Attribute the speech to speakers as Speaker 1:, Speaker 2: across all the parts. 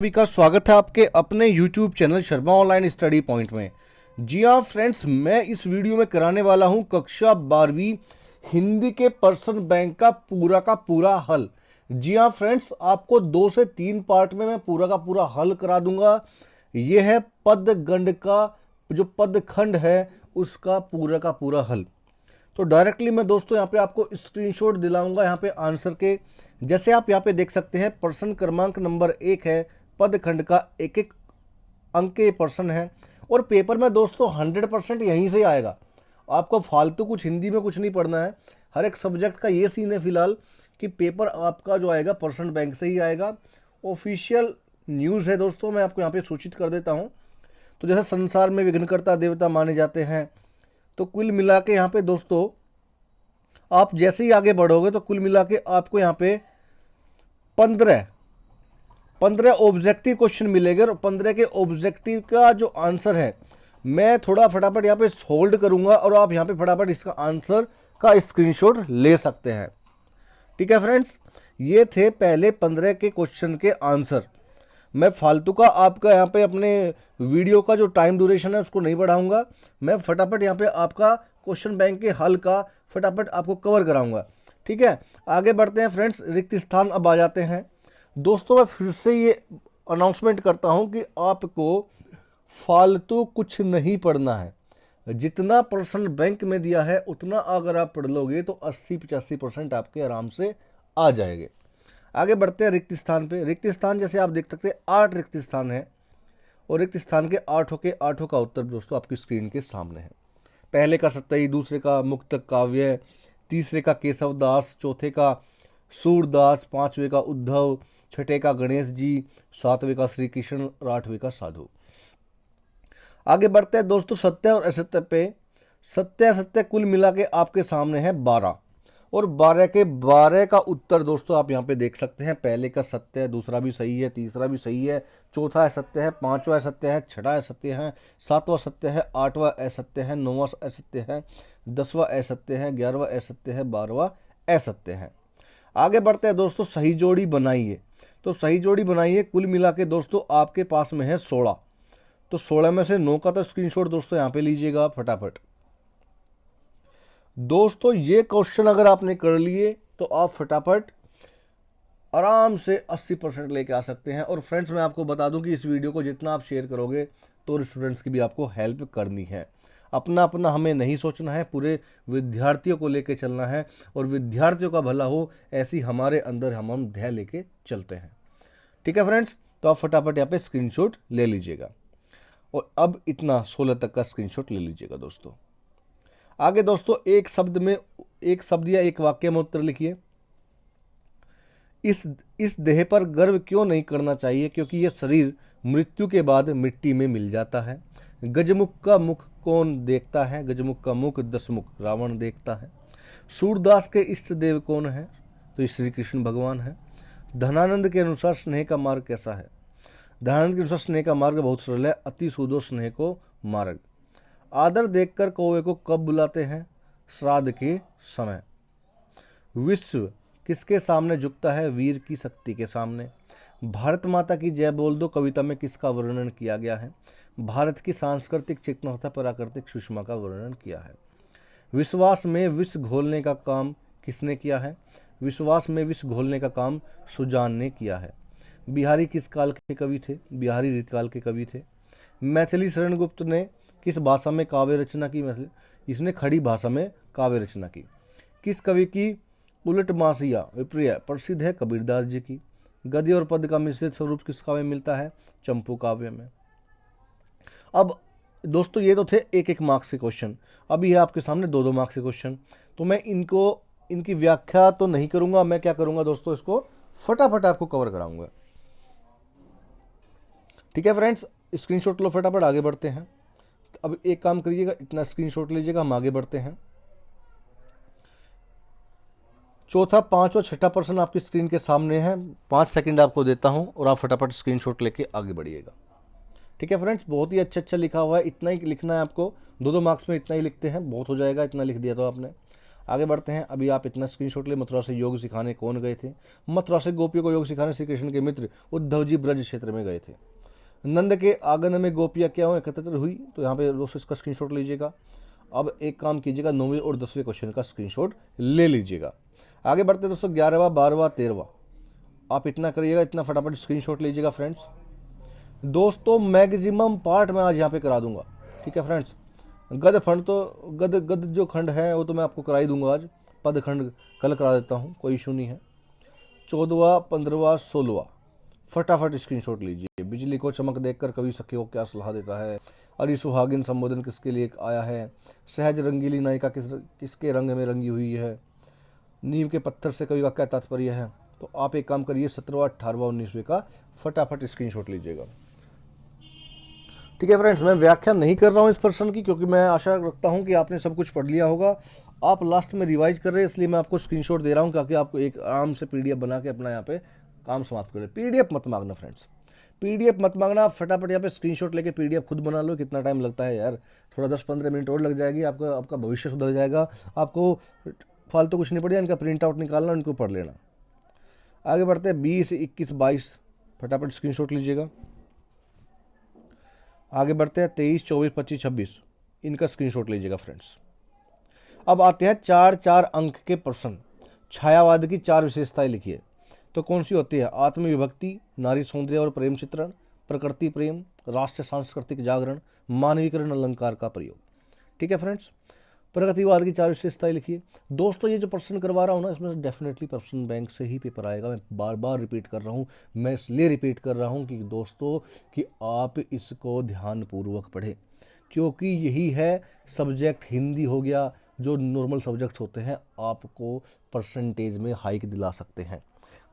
Speaker 1: सभी का स्वागत है आपके अपने YouTube channel Sharma online study point में। जी हाँ फ्रेंड्स, मैं इस वीडियो में कराने वाला हूँ कक्षा 12वीं हिंदी के पर्सन बैंक का पूरा हल। जी हाँ फ्रेंड्स, आपको 2 से 3 पार्ट में मैं पूरा का पूरा हल करा दूंगा। ये है पदगंड का जो पदखंड है उसका पूरा का पूरा हल। तो डायरेक्टली मैं दोस्तों यहाँ पे आपको स्क्रीनशॉट दिलाऊंगा यहाँ पे आंसर के। जैसे आप यहाँ पे देख सकते हैं, प्रश्न क्रमांक नंबर 1 है, पदखंड का एक एक अंक के प्रश्न है और पेपर में दोस्तों 100% यहीं से आएगा। आपको फालतू कुछ हिंदी में कुछ नहीं पढ़ना है। हर एक सब्जेक्ट का ये सीन है फिलहाल कि पेपर आपका जो आएगा पर्सन बैंक से ही आएगा। ऑफिशियल न्यूज़ है दोस्तों, मैं आपको यहाँ पे सूचित कर देता हूँ। तो जैसे संसार में विघ्नकर्ता देवता माने जाते हैं, तो कुल मिला के यहाँ पे दोस्तों आप जैसे ही आगे बढ़ोगे तो कुल मिला के आपको यहाँ पे 15 ऑब्जेक्टिव क्वेश्चन मिलेंगे और 15 के ऑब्जेक्टिव का जो आंसर है मैं थोड़ा फटाफट यहाँ पे होल्ड करूँगा और आप यहाँ पे फटाफट इसका आंसर का स्क्रीनशॉट ले सकते हैं। ठीक है फ्रेंड्स, ये थे पहले 15 के क्वेश्चन के आंसर। मैं फालतू का आपका यहाँ पे अपने वीडियो का जो टाइम ड्यूरेशन है उसको नहीं बढ़ाऊंगा। मैं फटाफट यहाँ पे आपका क्वेश्चन बैंक के हल का फटाफट आपको कवर कराऊंगा। ठीक है, आगे बढ़ते हैं फ्रेंड्स। रिक्त स्थान अब आ जाते हैं दोस्तों। मैं फिर से ये अनाउंसमेंट करता हूँ कि आपको फालतू कुछ नहीं पढ़ना है। जितना पर्सन बैंक में दिया है उतना अगर आप पढ़ लोगे तो 80-85% आपके आराम से आ जाएंगे। आगे बढ़ते हैं रिक्त स्थान पे। रिक्त स्थान जैसे आप देख सकते हैं 8 रिक्त स्थान है और रिक्त स्थान के 8 का उत्तर दोस्तों आपकी स्क्रीन के सामने है। पहले का सत्तई, दूसरे का मुक्तक काव्य, तीसरे का केशव दास, चौथे का सूरदास, 5वें का उद्धव, 6ठे का गणेश जी, 7वें का श्री कृष्ण और 8वें का साधु। आगे बढ़ते हैं दोस्तों सत्य और असत्य पे। सत्य असत्य कुल मिला के आपके सामने है 12 और 12 के 12 का उत्तर दोस्तों आप यहाँ पे देख सकते हैं। पहले का सत्य है, दूसरा भी सही है, तीसरा भी सही है, चौथा असत्य है, 5वां असत्य है, 6ठा असत्य है, 7वां सत्य है, 8वां असत्य है, 9वां असत्य है, 10वां असत्य है, 11वां असत्य है, 12वां असत्य है। आगे बढ़ते हैं दोस्तों, सही जोड़ी बनाइए। तो सही जोड़ी बनाइए, कुल मिला के दोस्तों आपके पास में है 16। तो 16 में से 9 का तो स्क्रीनशॉट दोस्तों यहाँ पे लीजिएगा फटाफट। दोस्तों ये क्वेश्चन अगर आपने कर लिए तो आप फटाफट आराम से 80% लेके आ सकते हैं। और फ्रेंड्स मैं आपको बता दूं कि इस वीडियो को जितना आप शेयर करोगे तो स्टूडेंट्स की भी आपको हेल्प करनी है। अपना अपना हमें नहीं सोचना है, पूरे विद्यार्थियों को लेके चलना है और विद्यार्थियों का भला हो ऐसी हमारे अंदर हम ध्येय लेके चलते हैं। ठीक है फ्रेंड्स, तो आप फटाफट यहाँ पे स्क्रीनशॉट ले लीजिएगा और अब इतना 16 तक का स्क्रीनशॉट ले लीजिएगा दोस्तों। आगे दोस्तों एक शब्द या एक वाक्य में उत्तर लिखिए। इस देह पर गर्व क्यों नहीं करना चाहिए, क्योंकि यह शरीर मृत्यु के बाद मिट्टी में मिल जाता है। गजमुख का मुख कौन देखता है, गजमुख का मुख 10 मुख रावण देखता है। सूरदास के इष्ट देव कौन है, तो श्री कृष्ण भगवान है। धनानंद के अनुसार स्नेह का मार्ग कैसा है, धनानंद के अनुसार स्नेह का मार्ग बहुत सरल है, अति सुदो स्नेह को मार्ग। आदर देखकर कौवे को कब बुलाते हैं, श्राद्ध के समय। विश्व किसके सामने झुकता है, वीर की शक्ति के सामने। भारत माता की जय बोल दो कविता में किसका वर्णन किया गया है, भारत की सांस्कृतिक चेतना तथा प्राकृतिक सुषमा का वर्णन किया है। विश्वास में विष घोलने का काम किसने किया है, विश्वास में विष घोलने का काम सुजान ने किया है। बिहारी किस काल के कवि थे, बिहारी रीतकाल के कवि थे। मैथिली शरण गुप्त ने किस भाषा में काव्य रचना की, इसने खड़ी भाषा में काव्य रचना की। किस कवि की उलट मासिया विप्रिय प्रसिद्ध है, कबीरदास जी की। गद्य और पद का मिश्रित स्वरूप किस काव्य में मिलता है, चंपू काव्य में। अब दोस्तों ये तो थे एक एक मार्क्स के क्वेश्चन, अभी है आपके सामने 2-2 मार्क्स के क्वेश्चन। तो मैं इनकी व्याख्या तो नहीं करूंगा, मैं क्या करूंगा दोस्तों, इसको फटाफट आपको कवर कराऊंगा। ठीक है फ्रेंड्स, स्क्रीनशॉट लो फटाफट, आगे बढ़ते हैं। अब एक काम करिएगा, इतना स्क्रीनशॉट लीजिएगा, हम आगे बढ़ते हैं। चौथा, 5 और 6ठा प्रश्न आपकी स्क्रीन के सामने है। 5 सेकंड आपको देता हूं और आप फटाफट स्क्रीनशॉट लेके आगे बढ़िएगा। ठीक है फ्रेंड्स, बहुत ही अच्छा लिखा हुआ है, इतना ही लिखना है आपको। 2-2 मार्क्स में इतना ही लिखते हैं, बहुत हो जाएगा, इतना लिख दिया तो आपने। आगे बढ़ते हैं। अभी आप इतना स्क्रीनशॉट ले, मथुरा से योग सिखाने कौन गए थे? मथुरा से गोपियों को योग सिखाने श्री कृष्ण के मित्र उद्धव जी ब्रज क्षेत्र में गए थे। नंद के आंगन में गोपियाँ क्या हुई, एकत्रित हुई, तो यहाँ पे दोस्तों इसका स्क्रीनशॉट लीजिएगा। अब एक काम कीजिएगा, 9वें और 10वें क्वेश्चन का स्क्रीनशॉट ले लीजिएगा। आगे बढ़ते हैं दोस्तों, 11वां 12वां 13वां, आप इतना करिएगा, इतना फटाफट स्क्रीनशॉट लीजिएगा फ्रेंड्स। दोस्तों मैक्सिमम पार्ट मैं आज यहाँ पे करा दूंगा, ठीक है फ्रेंड्स। गद खंड तो गद गद जो खंड है वो तो मैं आपको करा ही दूंगा आज, पद खंड कल करा देता हूँ, कोई इशू नहीं है। 14वां 15वां 16वां फटाफट स्क्रीनशॉट लीजिए। बिजली को चमक देखकर कवि सखी को क्या सलाह देता है? अरे सुहागिन संबोधन किसके लिए आया है? सहज रंगीली नायिका किसके रंग में रंगी हुई है? नीम के पत्थर से कवि का क्या तात्पर्य है? तो आप एक काम करिए, 17वां 18वां 19वें का फटाफट स्क्रीनशॉट लीजिएगा, ठीक है फ्रेंड्स। मैं व्याख्या नहीं कर रहा हूँ इस प्रश्न की, क्योंकि मैं आशा रखता हूँ कि आपने सब कुछ पढ़ लिया होगा। आप लास्ट में रिवाइज कर रहे हैं, इसलिए मैं आपको स्क्रीनशॉट दे रहा हूँ, ताकि आपको एक आराम से पीडीएफ बना के अपना यहाँ पे काम समाप्त कर ले। पीडीएफ मत मांगना फ्रेंड्स, पीडीएफ मत मांगना, फटाफट यहाँ पे स्क्रीनशॉट लेके पीडीएफ खुद बना लो। कितना टाइम लगता है यार, थोड़ा 10-15 मिनट और लग जाएगी, आपका भविष्य सुधर जाएगा। आपको फालतू कुछ नहीं पड़ेगा, इनका प्रिंट आउट निकालना, इनको पढ़ लेना। आगे बढ़ते हैं, 20 21 22 फटाफट स्क्रीनशॉट लीजिएगा। आगे बढ़ते हैं, 23 24 25 26 इनका स्क्रीनशॉट लीजिएगा फ्रेंड्स। अब आते हैं 4 अंक के प्रश्न। छायावाद की 4 विशेषताएं लिखिए, तो कौन सी होती है? आत्मविभक्ति, नारी सौंदर्य और प्रेम चित्रण, प्रकृति प्रेम, राष्ट्र सांस्कृतिक जागरण, मानवीकरण, अलंकार का प्रयोग, ठीक है फ्रेंड्स। प्रगतिवाद की 4 विशेषताएं लिखिए। दोस्तों ये जो प्रश्न करवा रहा हूँ ना, इसमें डेफिनेटली प्रश्न बैंक से ही पेपर आएगा। मैं बार बार रिपीट कर रहा हूँ, मैं इसलिए रिपीट कर रहा हूँ कि दोस्तों कि आप इसको ध्यानपूर्वक पढ़ें, क्योंकि यही है सब्जेक्ट। हिंदी हो गया, जो नॉर्मल सब्जेक्ट्स होते हैं, आपको परसेंटेज में हाइक दिला सकते हैं।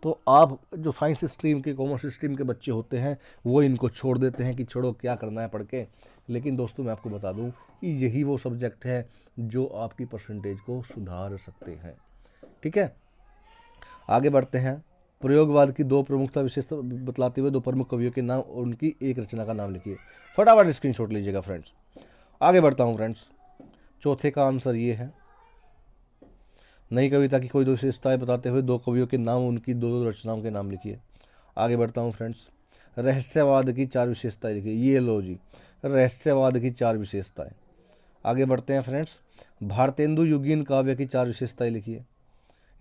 Speaker 1: तो आप जो साइंस स्ट्रीम के, कॉमर्स स्ट्रीम के बच्चे होते हैं, वो इनको छोड़ देते हैं कि छोड़ो क्या करना है पढ़ के। लेकिन दोस्तों मैं आपको बता दूं कि यही वो सब्जेक्ट है जो आपकी परसेंटेज को सुधार सकते हैं, ठीक है। आगे बढ़ते हैं। प्रयोगवाद की 2 प्रमुखता विशेषता बतलाते हुए 2 प्रमुख कवियों के नाम और उनकी एक रचना का नाम लिखिए। फटाफट स्क्रीनशॉट लीजिएगा फ्रेंड्स। आगे बढ़ता हूँ फ्रेंड्स, चौथे का आंसर ये है। नई कविता की कोई 2 विशेषताएं बताते हुए 2 कवियों के नाम, उनकी 2 रचनाओं के नाम लिखिए। आगे बढ़ता हूँ फ्रेंड्स, रहस्यवाद की 4 विशेषताएं लिखिए। ये लो जी, रहस्यवाद की 4 विशेषताएं। आगे बढ़ते हैं फ्रेंड्स, भारतेंदु युगीन काव्य की 4 विशेषताएं लिखिए।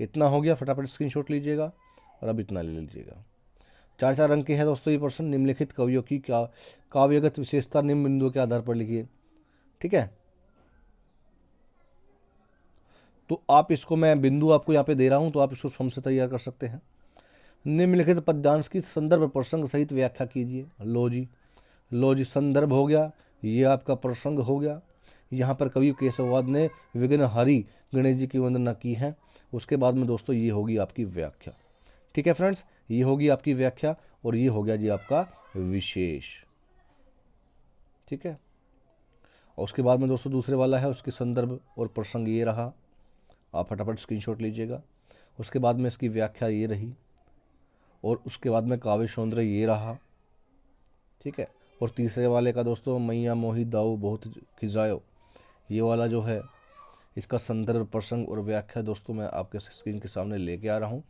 Speaker 1: इतना हो गया, फटाफट स्क्रीनशॉट लीजिएगा और अब इतना ले लीजिएगा। 4 अंक के हैं दोस्तों ये प्रश्न। निम्नलिखित कवियों की काव्यगत विशेषता निम्न बिंदुओं के आधार पर लिखिए, ठीक है। तो आप इसको, मैं बिंदु आपको यहाँ पे दे रहा हूँ, तो आप इसको स्वयं से तैयार कर सकते हैं। निम्नलिखित पद्यांश की संदर्भ प्रसंग सहित व्याख्या कीजिए। लो जी संदर्भ हो गया, ये आपका प्रसंग हो गया। यहाँ पर कवि केशववाद ने विघ्नहरि गणेश जी की वंदना की है। उसके बाद में दोस्तों ये होगी आपकी व्याख्या, ठीक है फ्रेंड्स, ये होगी आपकी व्याख्या और ये हो गया जी आपका विशेष, ठीक है। और उसके बाद में दोस्तों दूसरे वाला है, उसके संदर्भ और प्रसंग ये रहा, आप फटाफट स्क्रीनशॉट लीजिएगा। उसके बाद में इसकी व्याख्या ये रही और उसके बाद में काव्य सौंदर्य ये रहा, ठीक है। और तीसरे वाले का दोस्तों मैया मोही दाऊ बहुत खिजायो, ये वाला जो है इसका संदर्भ प्रसंग और व्याख्या दोस्तों मैं आपके स्क्रीन के सामने लेके आ रहा हूँ।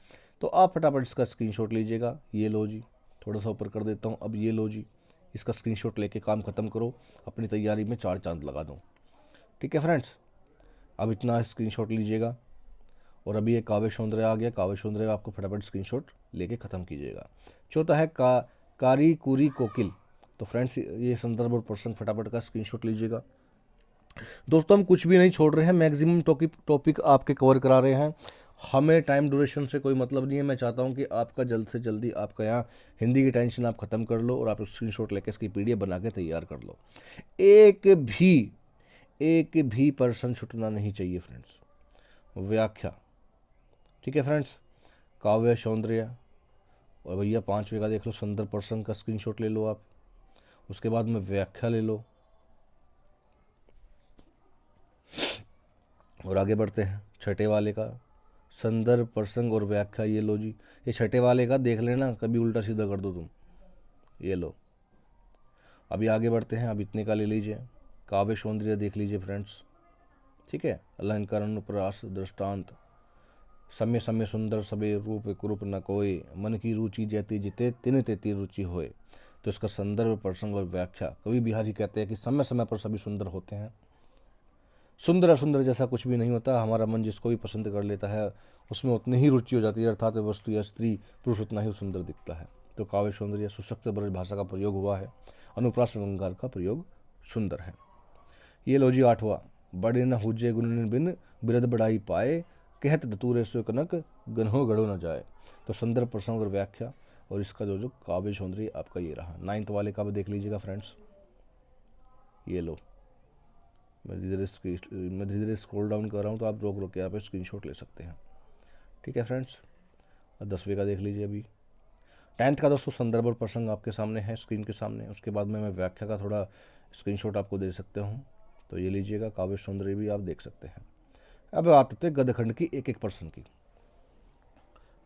Speaker 1: तो आप फटाफट इसका स्क्रीनशॉट लीजिएगा। ये लो जी, थोड़ा सा ऊपर कर देता हूँ। अब ये लो जी, इसका स्क्रीनशॉट लेके काम ख़त्म करो, अपनी तैयारी में 4 चांद लगा दो, ठीक है फ्रेंड्स। अब इतना स्क्रीनशॉट लीजिएगा और अभी ये काव्य सौंदर्य आ गया। काव्य सौंदर्य आपको फटाफट स्क्रीनशॉट लेके ख़त्म कीजिएगा। चौथा है कारी कुरी कोकिल। तो फ्रेंड्स ये संदर्भ और प्रसंग फटाफट का स्क्रीनशॉट लीजिएगा। दोस्तों हम कुछ भी नहीं छोड़ रहे हैं, मैक्सिमम टॉपिक आपके कवर करा रहे हैं। हमें टाइम ड्यूरेशन से कोई मतलब नहीं है। मैं चाहता हूं कि आपका जल्द से जल्दी आपका यहाँ हिंदी की टेंशन आप ख़त्म कर लो और आप स्क्रीनशॉट लेकर इसकी पीडीएफ बना के तैयार कर लो। एक भी पर्सन छूटना नहीं चाहिए फ्रेंड्स। व्याख्या, ठीक है फ्रेंड्स, काव्य सौंदर्य और भैया 5वें का देख लो, संदर्भ प्रसंग का स्क्रीनशॉट ले लो आप। उसके बाद में व्याख्या ले लो और आगे बढ़ते हैं। छठे वाले का संदर्भ प्रसंग और व्याख्या ये लो जी। ये छठे वाले का देख लेना, कभी उल्टा सीधा कर दो तुम, ये लो। अभी आगे बढ़ते हैं, अब इतने का ले लीजिए। काव्य सौंदर्य देख लीजिए फ्रेंड्स, ठीक है। अलंकरण प्रास दृष्टांत, समय समय सुंदर सबे रूप कुरूप न कोय, मन की रुचि जैती जिते तिन तेती रुचि होए। तो इसका संदर्भ, प्रसंग और व्याख्या। कवि बिहारी कहते हैं कि समय समय पर सभी सुंदर होते हैं। सुंदर असुंदर जैसा कुछ भी नहीं होता, हमारा मन जिसको भी पसंद कर लेता है उसमें उतनी ही रुचि हो जाती है, अर्थात वस्तु या स्त्री पुरुष उतना ही सुंदर दिखता है। तो काव्य सौंदर्य सुशक्त ब्रज भाषा का प्रयोग हुआ है, अनुप्रास अलंकार का प्रयोग सुंदर है। ये लो जी 8वां, बड़े न हुजे गुण बिन बिरद बड़ाई पाए, कहत धतूरे सो कनक गन्हो गढ़ो न जाए। तो संदर्भ, प्रसंग और व्याख्या और इसका जो काव्य सौंदर्य आपका ये रहा। 9th वाले का भी देख लीजिएगा फ्रेंड्स। ये लो, मैं धीरे धीरे स्क्रॉल डाउन कर रहा हूँ, तो आप रोक रोक के यहाँ पे स्क्रीनशॉट ले सकते हैं। ठीक है फ्रेंड्स। और 10वें का देख लीजिए अभी। 10th का दोस्तों संदर्भ और प्रसंग आपके सामने है, स्क्रीन के सामने। उसके बाद में मैं व्याख्या का थोड़ा स्क्रीनशॉट आपको दे सकता हूँ, तो ये लीजिएगा। काव्य सौंदर्य भी आप देख सकते हैं। अब बात करते हैं गद्यखंड की, एक एक पर्सन की।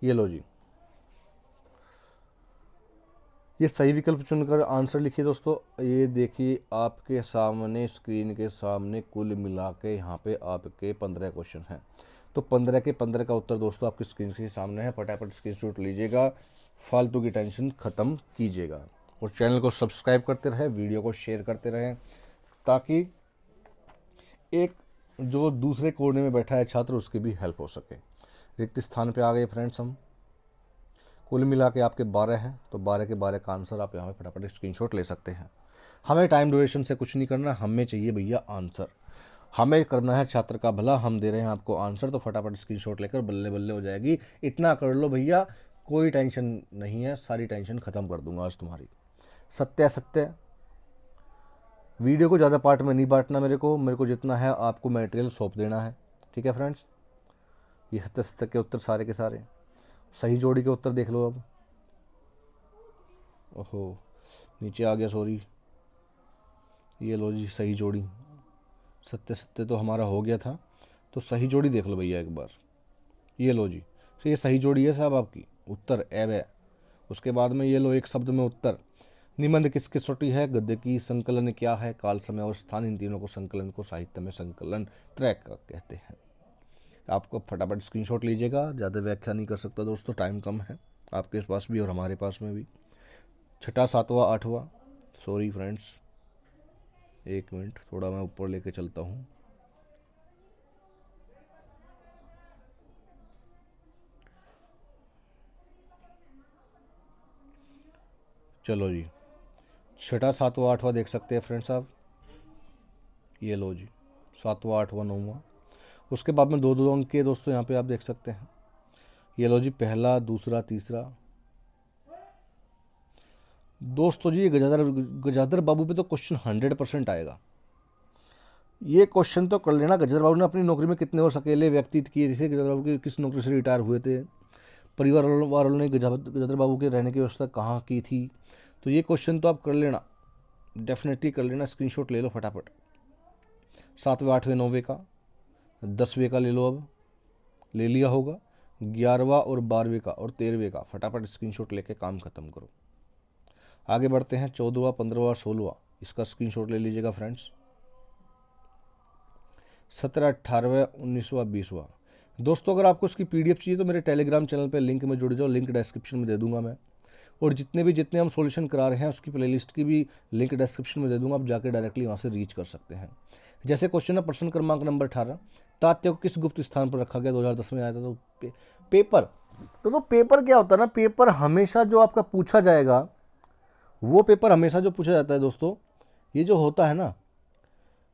Speaker 1: ये लो जी, ये सही विकल्प चुनकर आंसर लिखिए दोस्तों। ये देखिए आपके सामने, स्क्रीन के सामने कुल मिला के यहाँ पे आपके 15 क्वेश्चन हैं। तो 15 के 15 का उत्तर दोस्तों आपकी स्क्रीन के सामने है। फटाफट स्क्रीनशॉट लीजिएगा, फालतू की टेंशन ख़त्म कीजिएगा और चैनल को सब्सक्राइब करते रहें, वीडियो को शेयर करते रहें, ताकि एक जो दूसरे कोने में बैठा है छात्र उसकी भी हेल्प हो सके। रिक्त स्थान पे आ गए फ्रेंड्स हम। कुल मिला के आपके 12 हैं, तो 12 के 12 का आंसर आप यहाँ पे फटाफट स्क्रीनशॉट ले सकते हैं। हमें टाइम ड्यूरेशन से कुछ नहीं करना, हमें चाहिए भैया आंसर। हमें करना है छात्र का भला, हम दे रहे हैं आपको आंसर, तो फटाफट स्क्रीनशॉट लेकर बल्ले बल्ले हो जाएगी। इतना कर लो भैया, कोई टेंशन नहीं है, सारी टेंशन ख़त्म कर दूंगा आज तुम्हारी। सत्य सत्य, वीडियो को ज़्यादा पार्ट में नहीं बांटना, मेरे को जितना है आपको मटेरियल सौंप देना है। ठीक है फ्रेंड्स। ये सत्य सत्य के उत्तर सारे के सारे। सही जोड़ी के उत्तर देख लो अब। ओहो, नीचे आ गया, सॉरी। ये लो जी सही जोड़ी। सत्य सत्य तो हमारा हो गया था, तो सही जोड़ी देख लो भैया एक बार। ये लो जी, तो ये सही जोड़ी है साहब आपकी। उत्तर एब है। उसके बाद में ये लो एक शब्द में उत्तर। निबंध किसकी कसौटी है, गद्य की, संकलन क्या है, काल, समय और स्थान, इन तीनों को संकलन को साहित्य में संकलन त्रय का कहते हैं। आपको फटाफट स्क्रीनशॉट लीजिएगा, ज़्यादा व्याख्या नहीं कर सकता दोस्तों, टाइम कम है आपके पास भी और हमारे पास में भी। 6वां 7वां 8वां, सॉरी फ्रेंड्स, एक मिनट, थोड़ा मैं ऊपर लेके चलता हूँ। चलो जी, 6वां 7वां 8वां देख सकते हैं फ्रेंड्स आप। ये लो जी 7वां 8वां 9वां। उसके बाद में 2-2 अंक के दोस्तों यहाँ पे आप देख सकते हैं। ये लो जी पहला, दूसरा, तीसरा। दोस्तों जी गजाधर बाबू पे तो क्वेश्चन 100% आएगा। ये क्वेश्चन तो कर लेना, गजाधर बाबू ने अपनी नौकरी में कितने वर्ष अकेले व्यतीत किए थे, गजाधर बाबू की किस नौकरी से रिटायर हुए थे, परिवार वालों ने गजाधर बाबू के रहने की व्यवस्था कहाँ की थी। तो ये क्वेश्चन तो आप कर लेना, डेफिनेटली कर लेना। स्क्रीनशॉट ले लो फटाफट। 7वें 8वें 9वें का, 10वें का ले लो, अब ले लिया होगा। 11वां और 12वें का और 13वें का फटाफट स्क्रीनशॉट लेके काम खत्म करो। आगे बढ़ते हैं। 14वां 15वां 16वां, इसका स्क्रीनशॉट ले लीजिएगा फ्रेंड्स। 17 18वां 19वां 20वां। दोस्तों अगर आपको इसकी PDF चाहिए तो मेरे टेलीग्राम चैनल पे लिंक में जुड़ जाओ, लिंक डिस्क्रिप्शन में दे दूंगा मैं। और जितने हम सॉल्यूशन करा रहे हैं उसकी प्लेलिस्ट की भी लिंक डिस्क्रिप्शन में दे दूंगा, आप जाकर डायरेक्टली वहाँ से रीच कर सकते हैं। जैसे क्वेश्चन है प्रश्न क्रमांक नंबर 18, तात्या को किस गुप्त स्थान पर रखा गया, 2010 में आया था। तो पेपर, तो पेपर क्या होता है ना, पेपर हमेशा जो आपका पूछा जाएगा, वो पेपर हमेशा जो पूछा जाता है दोस्तों, ये जो होता है ना,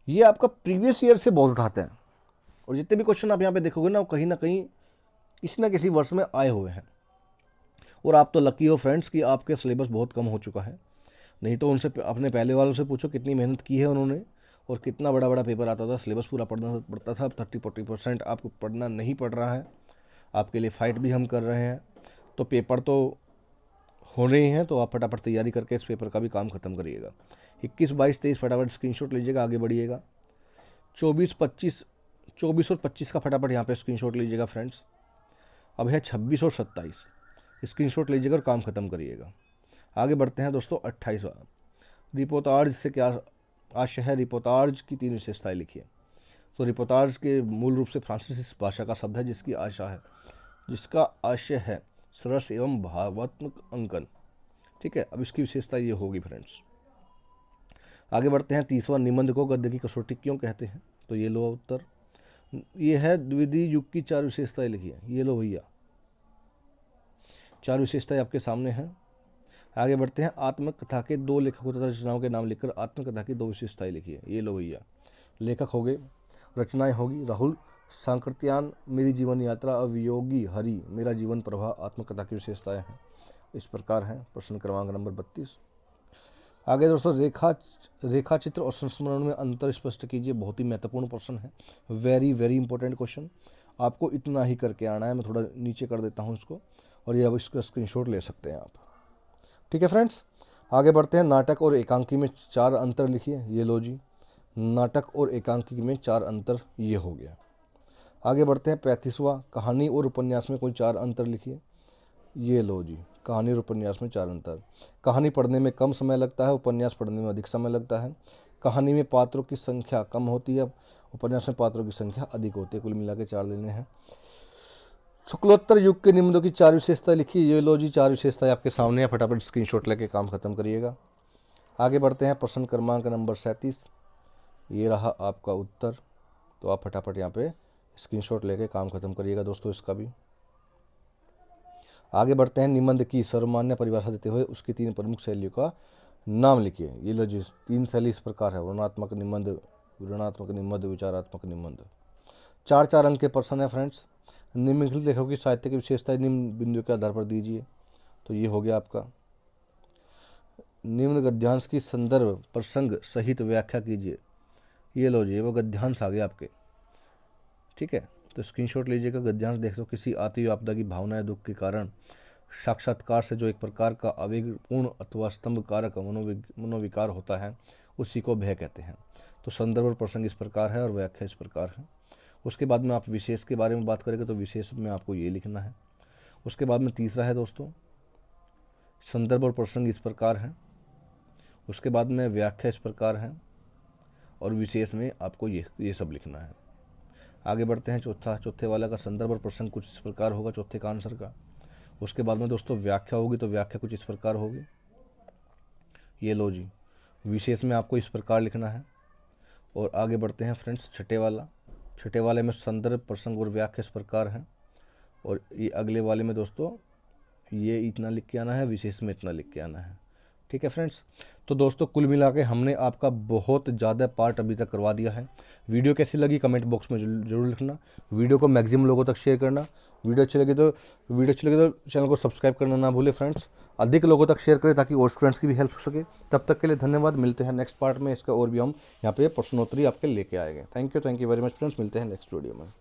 Speaker 1: ये आपका प्रीवियस ईयर से बहुत उठाते हैं। और जितने भी क्वेश्चन आप यहाँ पे देखोगे ना, वो कहीं ना कहीं किसी ना किसी वर्ष में आए हुए हैं। और आप तो लकी हो फ्रेंड्स कि आपके सिलेबस बहुत कम हो चुका है, नहीं तो उनसे अपने पहले वालों से पूछो कितनी मेहनत की है उन्होंने और कितना बड़ा बड़ा पेपर आता था, सिलेबस पूरा पढ़ना पड़ता था। अब 30-40% आपको पढ़ना नहीं पड़ रहा है, आपके लिए फ़ाइट भी हम कर रहे हैं। तो पेपर तो हो रहे हैं, तो आप फटाफट तैयारी करके इस पेपर का भी काम ख़त्म करिएगा। 21 22 23 फटाफट स्क्रीनशॉट लीजिएगा, आगे बढ़िएगा। 24 और 25 का फटाफट यहाँ पे स्क्रीनशॉट लीजिएगा फ्रेंड्स। अब है 26 और 27, स्क्रीनशॉट लीजिएगा और काम ख़त्म करिएगा। आगे बढ़ते हैं दोस्तों। 28वां, रिपोर्टाज से क्या आशय है, रिपोर्टाज की 3 विशेषताएं लिखिए। तो रिपोर्टाज के मूल रूप से फ्रांसीसी भाषा का शब्द है जिसका आशय है सरस एवं भावात्मक अंकन। ठीक है, अब इसकी विशेषता ये होगी फ्रेंड्स। आगे बढ़ते हैं। तीसरा, निबंध को गद्य की कसौटी क्यों कहते हैं? तो ये लो उत्तर, ये है द्वितीय युग की 4 विशेषताएं लिखी है। ये लो भैया, 4 विशेषताएं आपके सामने हैं। आगे बढ़ते हैं। आत्मकथा के 2 लेखकों तथा रचनाओं के नाम लिखकर आत्मकथा की 2 विशेषताएं लिखी है। ये लो भैया, लेखक हो गए, रचनाएं होगी राहुल सांकृत्यायन मेरी जीवन यात्रा, अवियोगी हरि मेरा जीवन प्रवाह। आत्मकथा की विशेषताएं हैं, इस प्रकार हैं। प्रश्न क्रमांक नंबर 32। आगे दोस्तों, रेखा चित्र और संस्मरण में अंतर स्पष्ट कीजिए। बहुत ही महत्वपूर्ण प्रश्न है, वेरी वेरी इंपॉर्टेंट क्वेश्चन। आपको इतना ही करके आना है। मैं थोड़ा नीचे कर देता हूँ इसको, और ये अब इसका स्क्रीनशॉट ले सकते हैं आप। ठीक है फ्रेंड्स, आगे बढ़ते हैं। नाटक और एकांकी में 4 अंतर लिखिए। ये लो जी, नाटक और एकांकी में 4 अंतर, ये हो गया। आगे बढ़ते हैं। 35वां, कहानी और उपन्यास में कोई 4 अंतर लिखिए। ये लो जी, कहानी और उपन्यास में 4 अंतर। कहानी पढ़ने में कम समय लगता है, उपन्यास पढ़ने में अधिक समय लगता है। कहानी में पात्रों की संख्या कम होती है, उपन्यास में पात्रों की संख्या अधिक होती है। कुल मिला के 4 लेने हैं। शुक्लोत्तर युग के निबंधों की 4 विशेषताएं लिखी। ये लो जी, 4 विशेषताएं आपके सामने है। फटाफट स्क्रीनशॉट लेके काम खत्म करिएगा। आगे बढ़ते हैं। प्रश्न क्रमांक नंबर 37, ये रहा आपका उत्तर। तो आप फटाफट यहाँ पे स्क्रीनशॉट लेके काम खत्म करिएगा दोस्तों इसका भी। आगे बढ़ते हैं। निबंध की सर्वमान्य परिभाषा देते हुए उसकी 3 प्रमुख शैलियों का नाम लिखिए। ये लो जी, 3 शैली इस प्रकार है। वर्णनात्मक निबंध, विवरणात्मक निबंध, विचारात्मक निबंध। 4 अंक के प्रश्न है फ्रेंड्स। निम्नलिखित लेखकों की साहित्य की विशेषताएं निम्न बिंदुओं के आधार पर दीजिए। तो ये हो गया आपका। निम्न गद्यांश की संदर्भ प्रसंग सहित व्याख्या कीजिए। ये लो जी, वो गद्यांश आ गया आपके। ठीक है, तो स्क्रीनशॉट लीजिएगा। गद्यांश देख लो, किसी आती हुई आपदा की भावना या दुख के कारण साक्षात्कार से जो एक प्रकार का आवेगपूर्ण अथवा स्तंभ कारक मनोविकार होता है, उसी को भय कहते हैं। तो संदर्भ और प्रसंग इस प्रकार है और व्याख्या इस प्रकार है। उसके बाद में आप विशेष के बारे में बात करेंगे, तो विशेष में आपको ये लिखना है। उसके बाद में तीसरा है दोस्तों, संदर्भ और प्रसंग इस प्रकार है। उसके बाद में व्याख्या इस प्रकार है, और विशेष में आपको ये सब लिखना है। आगे बढ़ते हैं। चौथे वाला का संदर्भ और प्रसंग कुछ इस प्रकार होगा, चौथे का आंसर का। उसके बाद में दोस्तों व्याख्या होगी, तो व्याख्या कुछ इस प्रकार होगी। ये लो जी, विशेष में आपको इस प्रकार लिखना है। और आगे बढ़ते हैं फ्रेंड्स। छठे वाले में संदर्भ, प्रसंग और व्याख्या इस प्रकार है। और ये अगले वाले में दोस्तों ये इतना लिख के आना है, विशेष में इतना लिख के आना है। ठीक है फ्रेंड्स, तो दोस्तों कुल मिला के हमने आपका बहुत ज़्यादा पार्ट अभी तक करवा दिया है। वीडियो कैसी लगी कमेंट बॉक्स में जरूर लिखना। वीडियो को मैक्सिमम लोगों तक शेयर करना। वीडियो अच्छी लगी तो चैनल को सब्सक्राइब करना ना भूले फ्रेंड्स। अधिक लोगों तक शेयर करें ताकि और स्टूडेंट्स की भी हेल्प हो सके। तब तक के लिए धन्यवाद। मिलते हैं नेक्स्ट पार्ट में। इसका और भी हम यहाँ पे प्रश्नोत्तरी आपके लेके आएंगे। Thank you very much friends. मिलते हैं नेक्स्ट वीडियो में।